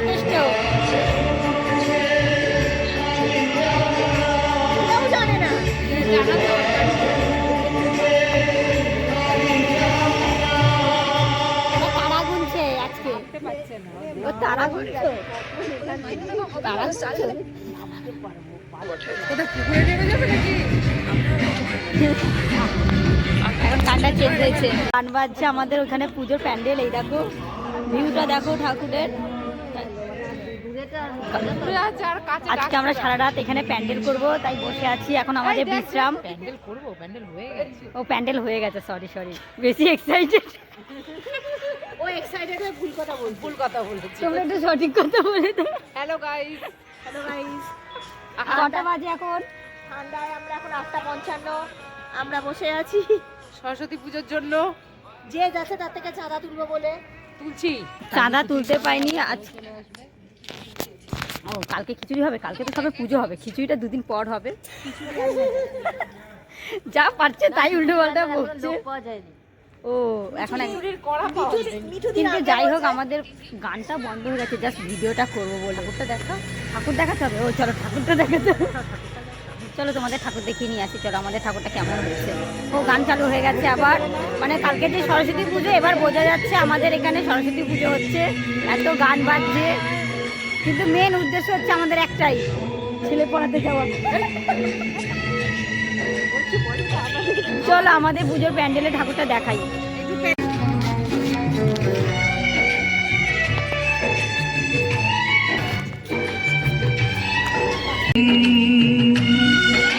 যথেষ্ট। জানে না তারা গুনছে আজকে, ও তারা গুনছে, তারা গুনছে। এখন ঠান্ডা চেঞ্জ হয়েছে, গান বাজছে আমাদের ওখানে পুজোর প্যান্ডেল। এই দেখো ভিউটা দেখো ঠাকুরের। আজকে আমরা সারা রাত এখানে প্যান্ডেল করব, তাই বসে আছি। এখন আমাদের বিশ্রাম। ও প্যান্ডেল হয়ে গেছে, সরি সরি, বেশি এক্সাইটেড। ও এক্সাইটেড হয়ে ভুল কথা বলছে। তোমরা একটু সঠিক কথা বলে দাও। Hello guys. কটা বাজে এখন? ঠান্ডায় আমরা এখন 8:55 আমরা বসে আছি সরস্বতী পুজোর জন্য। যে যাচ্ছে তার থেকে চাঁদা তুলবো বলে তুলছি। চাঁদা তুলতে পাইনি আজ। ও কালকে খিচুড়ি হবে, কালকে তো সবে পুজো হবে, খিচুড়িটা দুদিন পর হবে। যা পারছে তাই উল্টো পাল্টা বলছে। ও এখন কিন্তু যাই হোক, আমাদের গানটা বন্ধ হয়ে গেছে, জাস্ট ভিডিওটা করবো বলে। ঠাকুরটা দেখা, ঠাকুর দেখাতে হবে। ও চলো ঠাকুরটা দেখাতে হবে। চলো তোমাদের ঠাকুর দেখিয়ে নিয়ে আসি। চলো আমাদের ঠাকুরটা কেমন হচ্ছে। ও গান চালু হয়ে গেছে আবার, মানে কালকে যে সরস্বতী পুজো, এবার বোঝা যাচ্ছে আমাদের এখানে সরস্বতী পুজো হচ্ছে। এত গান বাজছে, কিন্তু মেন উদ্দেশ্য হচ্ছে আমাদের একটাই, ছেলে পড়াতে যাওয়া। চলো আমাদের পুজোর প্যান্ডেলে ঠাকুরটা দেখাই।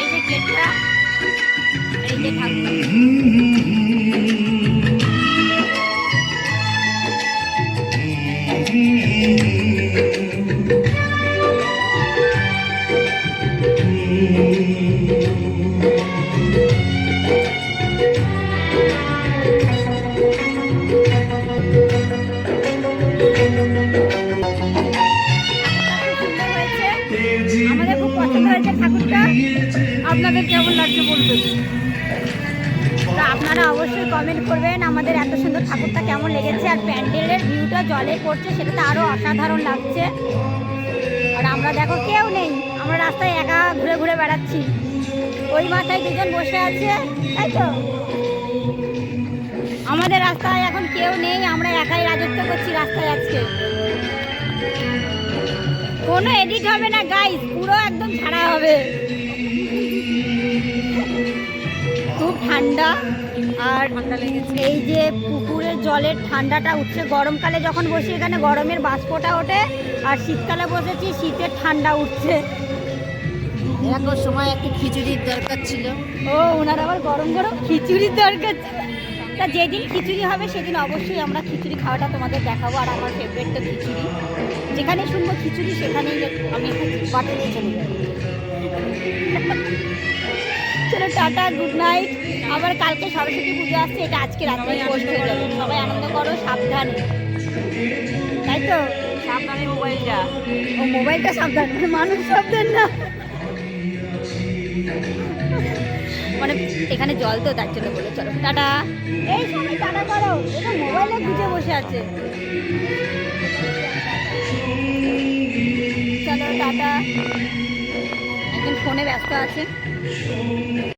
এই যে গেটটা, এই যে ঠাকুর। আমাদের খুব পছন্দ হয়েছে ঠাকুরটা। আপনাদের কেমন লাগছে বলবেন। তো আপনারা অবশ্যই কমেন্ট করবেন আমাদের এত সুন্দর ঠাকুরটা কেমন লেগেছে। আর প্যান্ডেলের ভিউটা জলে পড়ছে, সেটা তো আরো অসাধারণ লাগছে। আর আমরা দেখো কেউ নেই, আমরা রাস্তায় একা ঘুরে ঘুরে বেড়াচ্ছি। ওই মাথায় দুজন বসে আছে, তাই তো। আমাদের রাস্তায় এখন কেউ নেই, আমরা একাই রাজত্ব করছি রাস্তায় আজকে। কোনো এডিট হবে না গাইস, পুরো একদম ছাড়া হবে। খুব ঠান্ডা, আর এই যে পুকুরের জলের ঠান্ডাটা উঠছে। গরমকালে যখন বসি এখানে গরমের বাষ্পটা ওঠে, আর শীতকালে বসেছি শীতের ঠান্ডা উঠছে। এখন সময় একটু খিচুড়ির দরকার ছিল। ও ওনার আবার গরম গরম খিচুড়ির দরকার ছিল। তা যেদিন খিচুড়ি হবে সেদিন অবশ্যই আমরা খিচুড়ি খাওয়াটা তোমাদের দেখাবো। আর আমার ফেভারিট তো খিচুড়ি, যেখানে শুনবো খিচুড়ি সেখানেই আমি বাটনে চলে যাবো। চলো টাটা, গুড নাইট। আবার কালকে সরস্বতী পুজো আসছে, এটা আজকে রাত্রে পোস্ট হয়ে যাবে। সবাই আনন্দ করো, সাবধানে, তাই তো। সাবধানে মোবাইলটা। ও মোবাইলটা সাবধান, মানুষ সাবধান না। মানে এখানে জল তো, তার জন্য বলে। চলো টাটা। এই সবাই টাটা করো, এটা মোবাইলে গুজে বসে আছে। চলো টাটা। একজন ফোনে ব্যস্ত আছে।